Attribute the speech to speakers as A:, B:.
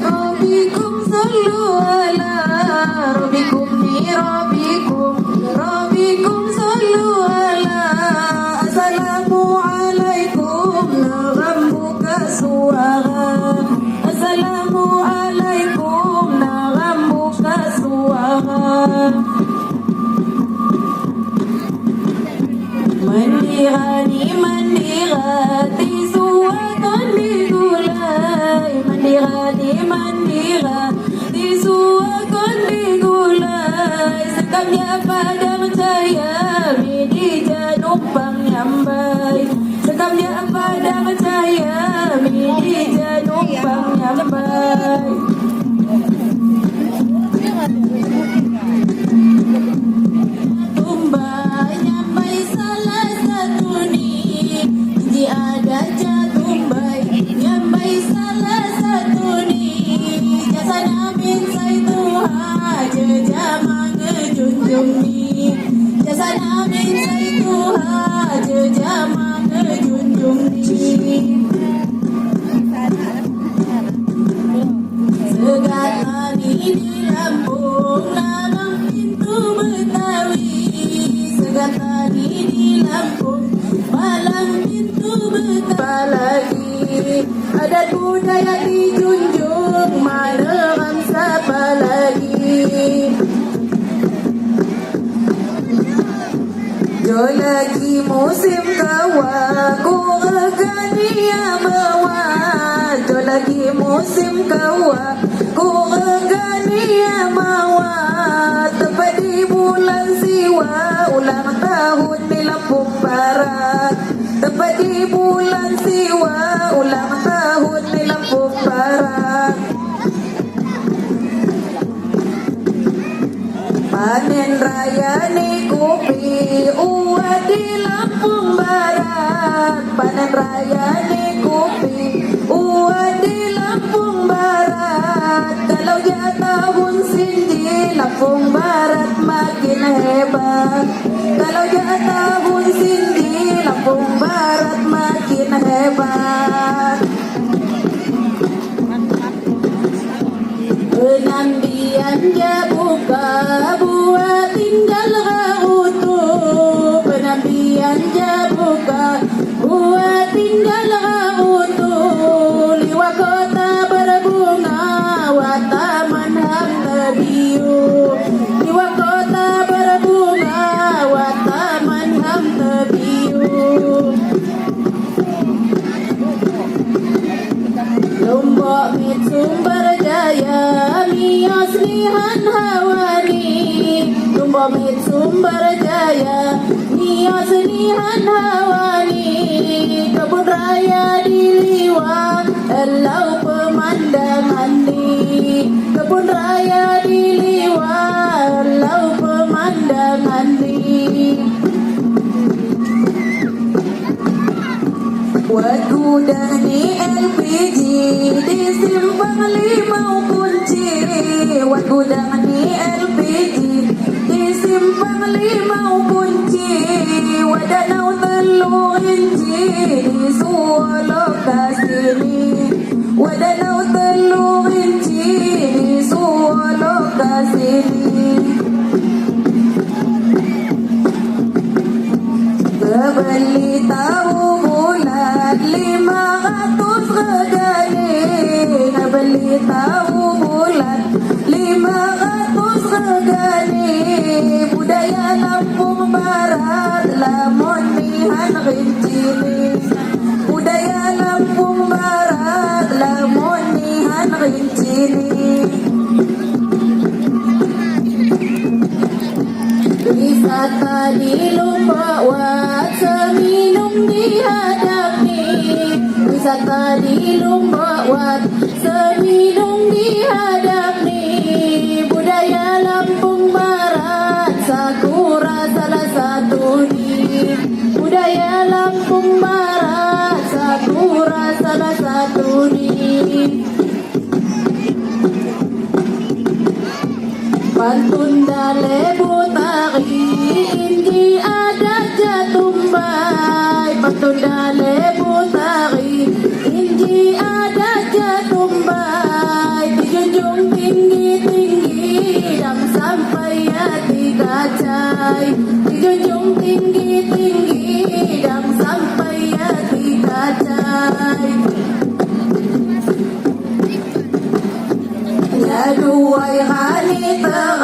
A: Rabbikum sallu ala Rabbikum ni Rabbikum Rabbikum sallu ala Assalamu alaikum Naram buka suara Assalamu alaikum Naram buka suara Mandirani mandirati suatan digulai Mandirani mandirati suatan digulai Sekamnya padang jaya di Janumpang nyambai Sekamnya padang jaya di Janumpang nyambai Tumbai nyambai salah satu ni Ji ada tumbai nyambai salah satu ni Jasa Nabi Saituha jejama ngejunjung ni Jasa Nabi Saituha jejama ngejunjung ni Segatani di Lampung Larang pintu Betawi Segatani di Lampung Malang pintu Betawi Adat budaya dijunjung Malam siapa lagi Jo lagi musim kawa Ku regania bawa Jo lagi musim kawa Ku regania bawa Tepat di bulan Siwa Ulang tahun di Lampung Barat Tepat di bulan Siwa Ulang tahun di Lampung Barat Panen raya ni kopi uat di Lampung Barat Panen raya ni kopi uat di Lampung Barat Kalau ya tahun sindi Lampung Barat makin hebat Kalau ya tahun sindi Lampung Barat makin hebat Penambian dia buka buat tinggal rautu Penambian dia buka buat tinggal rautu Liwa kota berbunga wataman ham tebiu Liwa kota berbunga wataman ham tebiu Lombok mit sumber jaya Mios lihan hawani Lombok mit sumber jaya Mios lihan hawani Kebun raya di Liwa Elau pemandangan ni Kebun raya di Liwa Elau pemandangan ni Buat gudang ni LPG di Simpang Limau Kunci Buat gudang ni LPG di Simpang Limau Kunci Wadanau Telur Inci di semua lokasi ni Wadanau Telur Inci di semua lokasi ni Kebeli tahu bulat 500 regani Kebeli tahu bulat 500 regani Budaya Lampung Barat lamun nihan rinci ni Budaya Lampung Barat lamun nihan rinci ni Wisata di Lombok Wat seminum dihadap ni Wisata di Lombok Wat seminum dihadap ni Budaya Lampung Barat Sakura salah satu ni Budaya Lampung Barat Sakura salah satu ni Pantun dale butari Indi ada jatumbai ด้วยhari terang